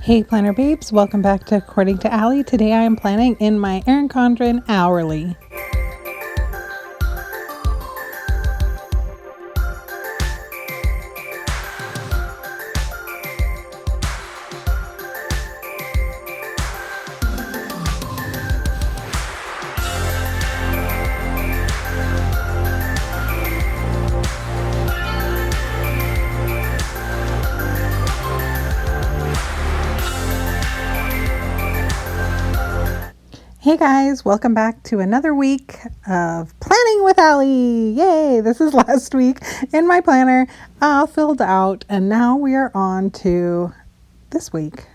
Hey planner babes, welcome back to According to Allie. Today I am planning in my Erin Condren hourly. Hey guys, welcome back to another week of Planning with Allie. Yay! This is last week in my planner, all filled out, and now we are on to this week.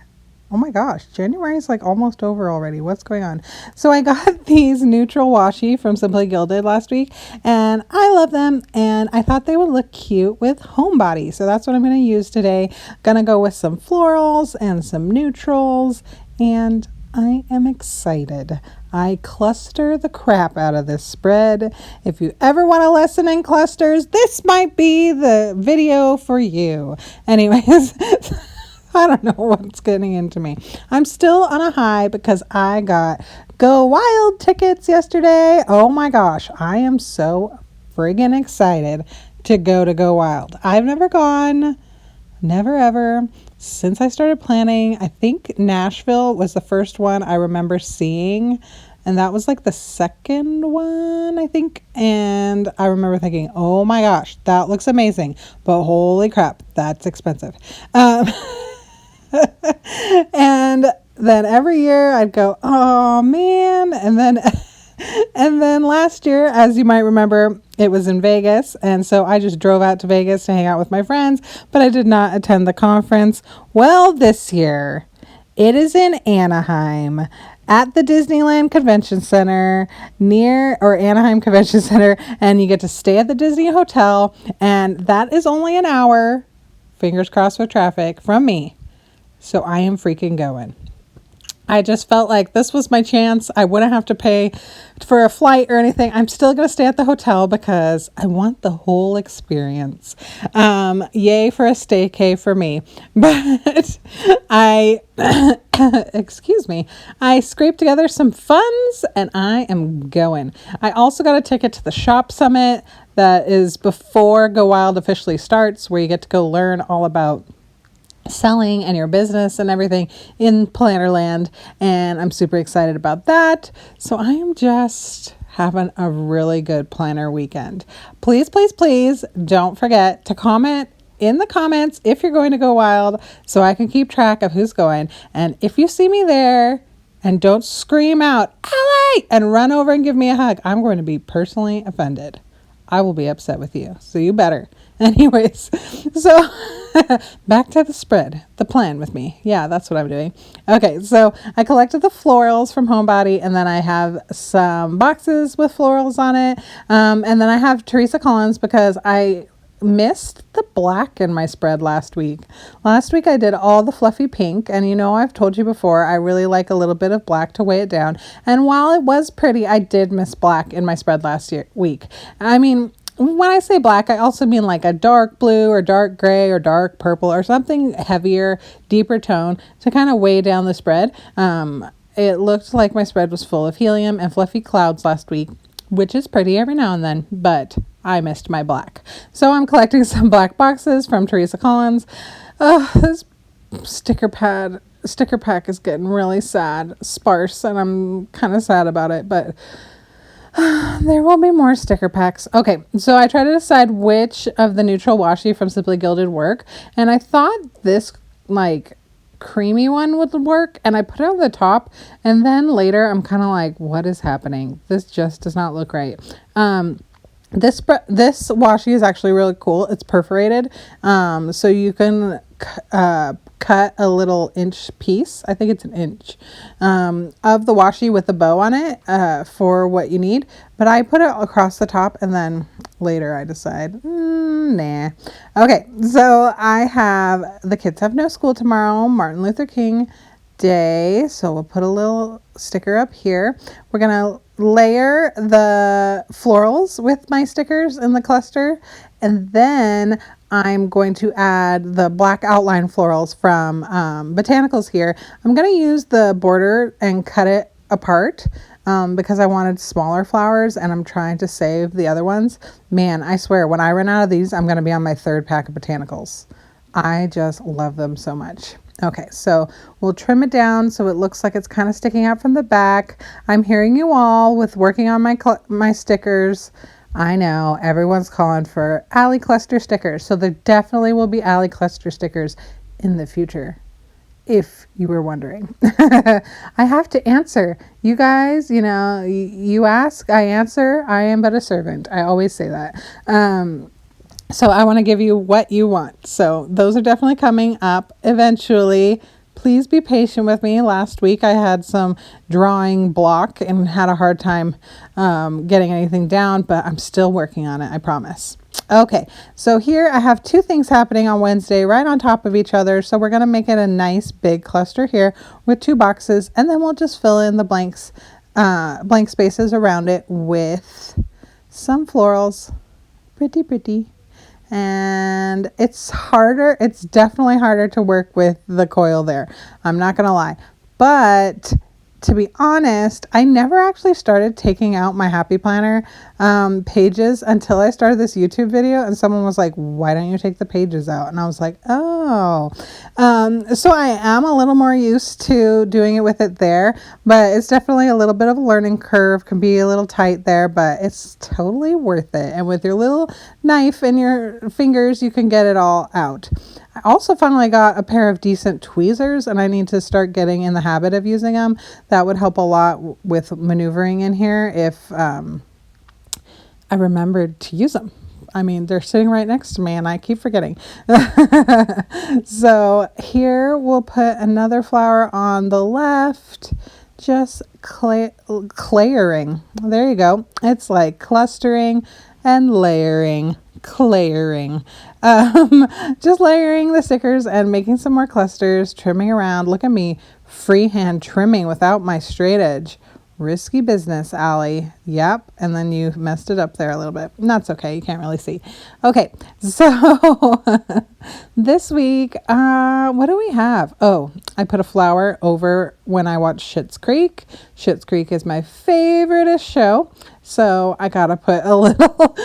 Oh my gosh, January is like almost over already. What's going on? So I got these neutral washi from Simply Gilded last week, and I love them, and I thought they would look cute with Homebody. So that's what I'm going to use today. Gonna go with some florals and some neutrals, and I am excited. I cluster the crap out of this spread. If you ever want a lesson in clusters, this might be the video for you. Anyways, I don't know what's getting into me. I'm still on a high because I got Go Wild tickets yesterday. Oh my gosh, I am so friggin' excited to Go Wild. I've never gone. Never ever. Since I started planning, I think Nashville was the first one I remember seeing. And that was like the second one, I think. And I remember thinking, oh my gosh, that looks amazing. But holy crap, that's expensive. And then every year I'd go, oh man. And then last year, as you might remember, it was in Vegas. And so I just drove out to Vegas to hang out with my friends, but I did not attend the conference. Well, this year it is in Anaheim at the Disneyland Convention Center Anaheim Convention Center. And you get to stay at the Disney Hotel. And that is only an hour, fingers crossed with traffic, from me. So I am freaking going. I just felt like this was my chance. I wouldn't have to pay for a flight or anything. I'm still going to stay at the hotel because I want the whole experience. Yay for a staycay for me. But excuse me, I scraped together some funds and I am going. I also got a ticket to the Shop Summit that is before Go Wild officially starts, where you get to go learn all about selling and your business and everything in Plannerland, and I'm super excited about that. So I am just having a really good planner weekend. Please don't forget to comment in the comments if you're going to Go Wild so I can keep track of who's going. And if you see me there, and don't scream out Allie and run over and give me a hug, I'm going to be personally offended. I will be upset with you, so you better. Anyways, so back to the spread, the plan with me. Yeah, that's what I'm doing. Okay, so I collected the florals from Homebody, and then I have some boxes with florals on it. And then I have Teresa Collins because I missed the black in my spread last week. Last week I did all the fluffy pink, and I've told you before, I really like a little bit of black to weigh it down. And while it was pretty, I did miss black in my spread last week. I mean, when I say black, I also mean like a dark blue or dark gray or dark purple or something heavier, deeper tone to kind of weigh down the spread. It looked like my spread was full of helium and fluffy clouds last week, which is pretty every now and then, but I missed my black. So I'm collecting some black boxes from Teresa Collins. This sticker pack is getting really sparse, and I'm kind of sad about it, but there will be more sticker packs. Okay, so I try to decide which of the neutral washi from Simply Gilded work, and I thought this like creamy one would work, and I put it on the top, and then later I'm kind of like, what is happening? This just does not look right. This washi is actually really cool. It's perforated, so you can cut a little inch piece. I think it's an inch of the washi with the bow on it for what you need. But I put it across the top, and then later I decide, nah. Okay, so the kids have no school tomorrow, Martin Luther King Day. So we'll put a little sticker up here. We're gonna layer the florals with my stickers in the cluster, and then I'm going to add the black outline florals from Botanicals here. I'm going to use the border and cut it apart because I wanted smaller flowers and I'm trying to save the other ones. Man, I swear, when I run out of these, I'm going to be on my third pack of Botanicals. I just love them so much. Okay, so we'll trim it down so it looks like it's kind of sticking out from the back. I'm hearing you all with working on my stickers. I know everyone's calling for Alley cluster stickers, so there definitely will be Alley cluster stickers in the future, if you were wondering. I have to answer. You guys, you ask, I answer. I am but a servant. I always say that. So I want to give you what you want. So those are definitely coming up eventually. Please be patient with me. Last week I had some drawing block and had a hard time getting anything down, but I'm still working on it, I promise. Okay, so here I have two things happening on Wednesday right on top of each other. So we're going to make it a nice big cluster here with 2 boxes, and then we'll just fill in the blank spaces around it with some florals. Pretty. And it's definitely harder to work with the coil there. I'm not going to lie. But to be honest, I never actually started taking out my Happy Planner pages until I started this YouTube video, and someone was like, why don't you take the pages out? And I was like, oh. So I am a little more used to doing it with it there, but it's definitely a little bit of a learning curve, can be a little tight there, but it's totally worth it. And with your little knife and your fingers, you can get it all out. I also finally got a pair of decent tweezers, and I need to start getting in the habit of using them. That would help a lot with maneuvering in here if I remembered to use them. I mean, they're sitting right next to me and I keep forgetting. So here we'll put another flower on the left, just layering. There you go. It's like clustering and layering. Just layering the stickers and making some more clusters, trimming around. Look at me freehand trimming without my straight edge. Risky business, Allie. Yep. And then you messed it up there a little bit. That's okay. You can't really see. Okay. So this week, what do we have? Oh, I put a flower over when I watch Schitt's Creek. Schitt's Creek is my favorite show. So I got to put a little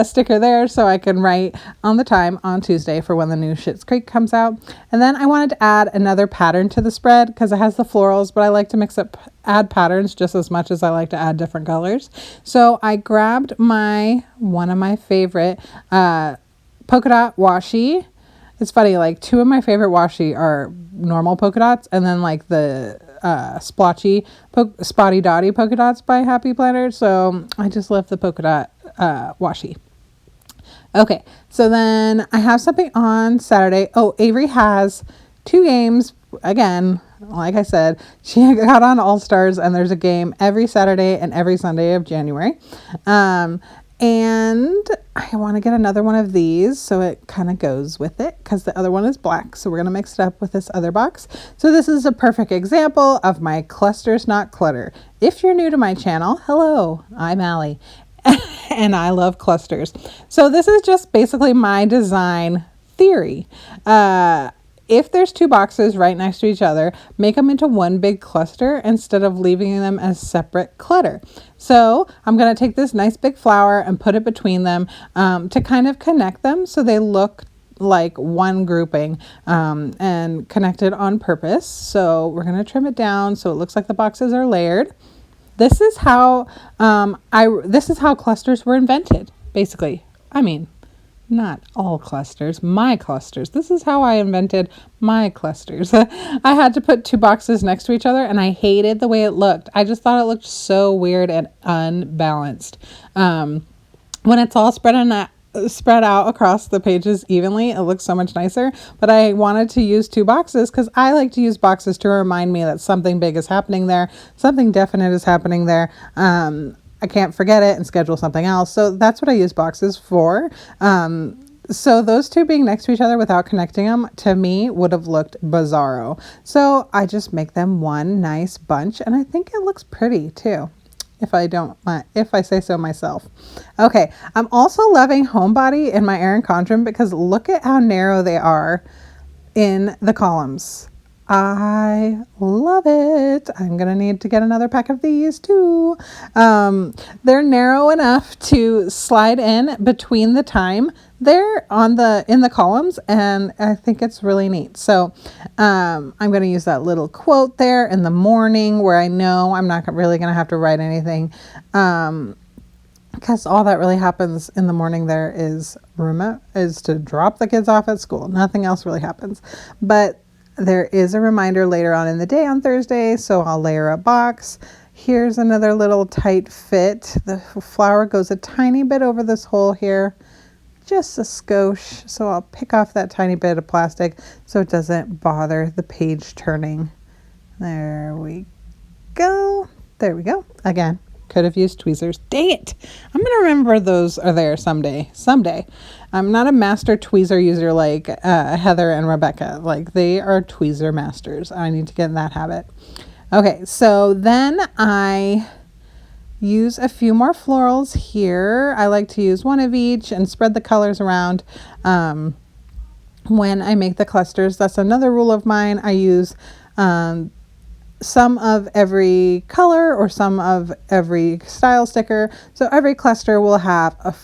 sticker there so I can write on the time on Tuesday for when the new Schitt's Creek comes out. And then I wanted to add another pattern to the spread because it has the florals, but I like to add patterns just as much as I like to add different colors. So I grabbed one of my favorite polka dot washi. It's funny, like 2 of my favorite washi are normal polka dots, and then like the splotchy spotty dotty polka dots by Happy Planner. So I just left the polka dot washi. Okay, so then I have something on Saturday. Oh, Avery has 2 games again. Like I said, she got on All Stars, and there's a game every Saturday and every Sunday of January. And I want to get another one of these so it kind of goes with it because the other one is black. So we're going to mix it up with this other box. So this is a perfect example of my clusters, not clutter. If you're new to my channel, hello, I'm Allie and I love clusters. So this is just basically my design theory. If there's 2 boxes right next to each other, make them into one big cluster instead of leaving them as separate clutter. So I'm going to take this nice big flower and put it between them to kind of connect them so they look like one grouping and connected on purpose. So we're going to trim it down so it looks like the boxes are layered. This is how clusters were invented, basically. I mean, not all clusters, my clusters. This is how I invented my clusters. I had to put 2 boxes next to each other, and I hated the way it looked. I just thought it looked so weird and unbalanced. When it's all spread out across the pages evenly, it looks so much nicer. But I wanted to use 2 boxes because I like to use boxes to remind me that something big is happening there, something definite is happening there. I can't forget it and schedule something else. So that's what I use boxes for. So those 2 being next to each other without connecting them, to me, would have looked bizarro. So I just make them one nice bunch, and I think it looks pretty too. if I say so myself. Okay, I'm also loving Homebody in my Erin Condren because look at how narrow they are in the columns. I love it. I'm gonna need to get another pack of these too. They're narrow enough to slide in between the time there in the columns, and I think it's really neat. So I'm gonna use that little quote there in the morning where I know I'm not really gonna have to write anything. Because all that really happens in the morning there is to drop the kids off at school. Nothing else really happens. But there is a reminder later on in the day on Thursday, so I'll layer a box. Here's another little tight fit. The flower goes a tiny bit over this hole here, just a skosh. So I'll pick off that tiny bit of plastic so it doesn't bother the page turning. There we go. There we go. Again, could have used tweezers. Dang it. I'm going to remember those are there someday. I'm not a master tweezer user like Heather and Rebecca. Like, they are tweezer masters. I need to get in that habit. Okay, so then I use a few more florals here. I like to use one of each and spread the colors around when I make the clusters. That's another rule of mine. I use some of every color or some of every style sticker. So every cluster will have a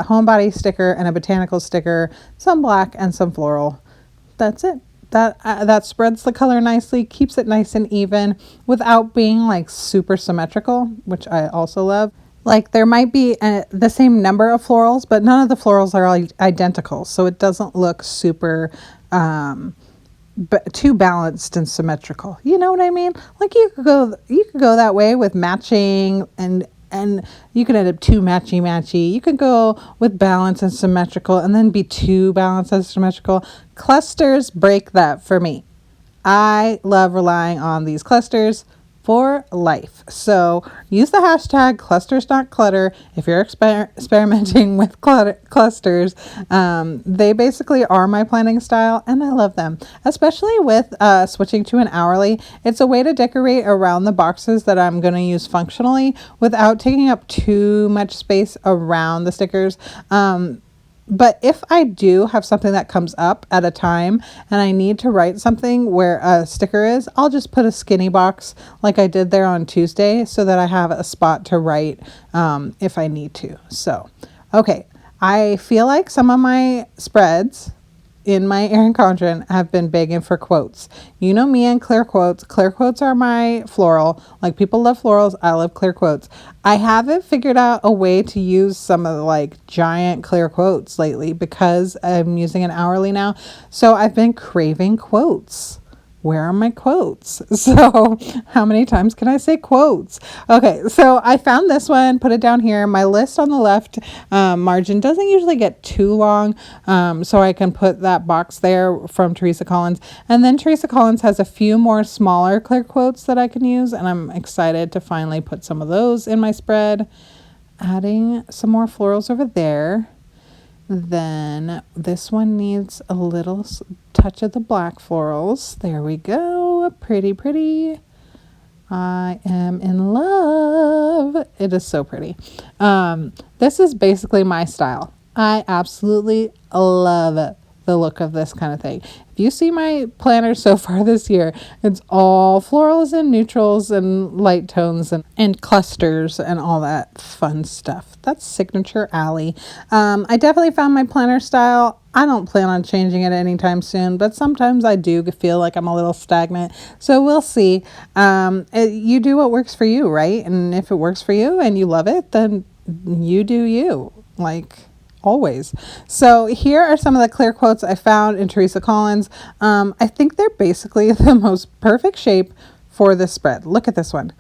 Homebody sticker and a botanical sticker, some black and some floral. That's it. That spreads the color nicely, keeps it nice and even without being like super symmetrical, which I also love. Like, there might be the same number of florals, but none of the florals are all identical. So it doesn't look super but too balanced and symmetrical. You know what I mean? Like, you could go that way with matching and you could end up too matchy. You could go with balance and symmetrical and then be too balanced and symmetrical. Clusters break that for me. I love relying on these clusters for life. So use the hashtag clusters not clutter if you're experimenting with clusters. They basically are my planning style and I love them, especially with switching to an hourly. It's a way to decorate around the boxes that I'm going to use functionally without taking up too much space around the stickers. But if I do have something that comes up at a time and I need to write something where a sticker is, I'll just put a skinny box like I did there on Tuesday so that I have a spot to write if I need to. So, okay, I feel like some of my spreads in my Erin Condren have been begging for quotes. You know me and clear quotes. Clear quotes are my floral. Like, people love florals. I love clear quotes. I haven't figured out a way to use some of the like giant clear quotes lately because I'm using an hourly now. So I've been craving quotes. Where are my quotes? So how many times can I say quotes? Okay, so I found this one, put it down here. My list on the left margin doesn't usually get too long, so I can put that box there from Teresa Collins. And then Teresa Collins has a few more smaller clear quotes that I can use, and I'm excited to finally put some of those in my spread. Adding some more florals over there. Then this one needs a little touch of the black florals. There we go. Pretty. I am in love. It is so pretty. This is basically my style. I absolutely love the look of this kind of thing. If you see my planner so far this year, it's all florals and neutrals and light tones and clusters and all that fun stuff. That's signature Allie. I definitely found my planner style. I don't plan on changing it anytime soon, but sometimes I do feel like I'm a little stagnant. So we'll see. You do what works for you, right? And if it works for you and you love it, then you do you. Like, always. So here are some of the clear quotes I found in Teresa Collins. I think they're basically the most perfect shape for this spread. Look at this one.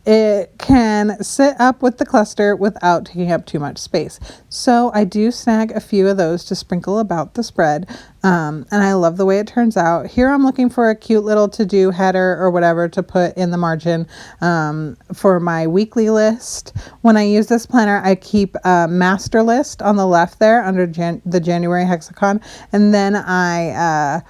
It can sit up with the cluster without taking up too much space. So I do snag a few of those to sprinkle about the spread. And I love the way it turns out. Here I'm looking for a cute little to-do header or whatever to put in the margin for my weekly list. When I use this planner, I keep a master list on the left there under the January hexagon. And then I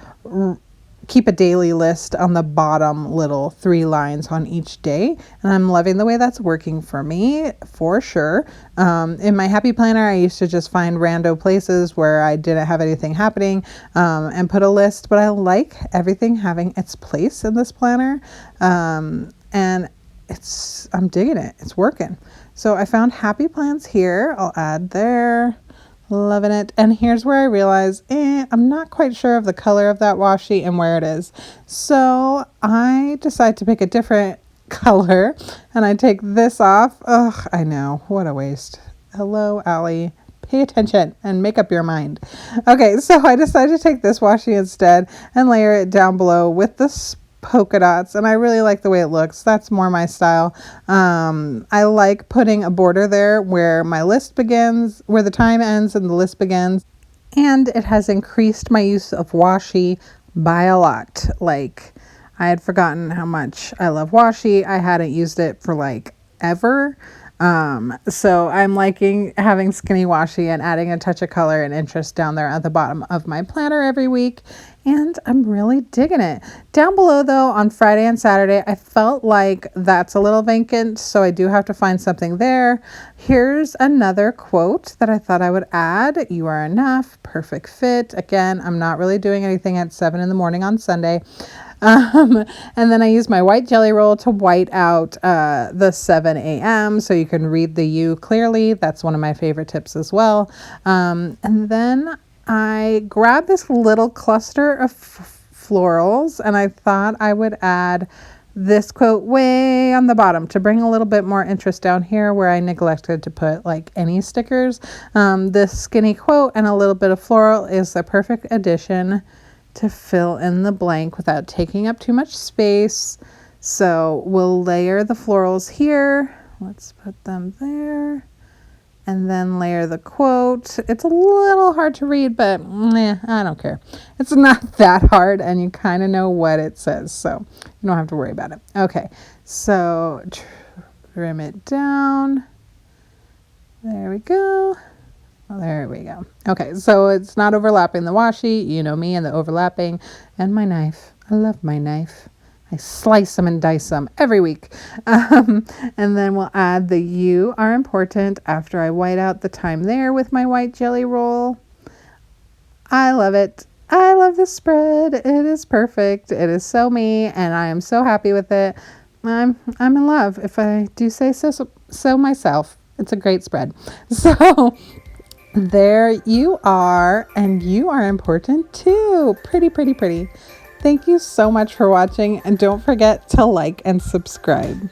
keep a daily list on the bottom little 3 lines on each day. And I'm loving the way that's working for me, for sure. In my happy planner, I used to just find rando places where I didn't have anything happening and put a list, but I like everything having its place in this planner. And I'm digging it. It's working. So I found happy plans here. I'll add there. Loving it. And here's where I realize I'm not quite sure of the color of that washi and where it is. So I decide to pick a different color and I take this off. Ugh, I know. What a waste. Hello, Allie. Pay attention and make up your mind. Okay, so I decided to take this washi instead and layer it down below with the polka dots, and I really like the way it looks. That's more my style. I like putting a border there where my list begins, where the time ends and the list begins, and it has increased my use of washi by a lot. Like, I had forgotten how much I love washi. I hadn't used it for like ever. So I'm liking having skinny washi and adding a touch of color and interest down there at the bottom of my planner every week. And I'm really digging it. Down below though, on Friday and Saturday, I felt like that's a little vacant. So I do have to find something there. Here's another quote that I thought I would add. You are enough, perfect fit. Again, I'm not really doing anything at 7 a.m. on Sunday. And then I use my white jelly roll to white out the 7 a.m. so you can read the U clearly. That's one of my favorite tips as well. And then I grabbed this little cluster of florals and I thought I would add this quote way on the bottom to bring a little bit more interest down here where I neglected to put like any stickers. This skinny quote and a little bit of floral is the perfect addition to fill in the blank without taking up too much space. So we'll layer the florals here. Let's put them there. And then layer the quote. It's a little hard to read, but I don't care. It's not that hard and you kind of know what it says. So you don't have to worry about it. Okay, so trim it down. There we go. Oh, there we go. Okay, so it's not overlapping the washi. You know me and the overlapping. And my knife. I love my knife. I slice them and dice them every week. And then we'll add the U are important after I white out the time there with my white jelly roll. I love it. I love this spread. It is perfect. It is so me, and I am so happy with it. I'm in love, if I do say so myself. It's a great spread. So there you are, and you are important too. Pretty, pretty, pretty. Thank you so much for watching, and don't forget to like and subscribe.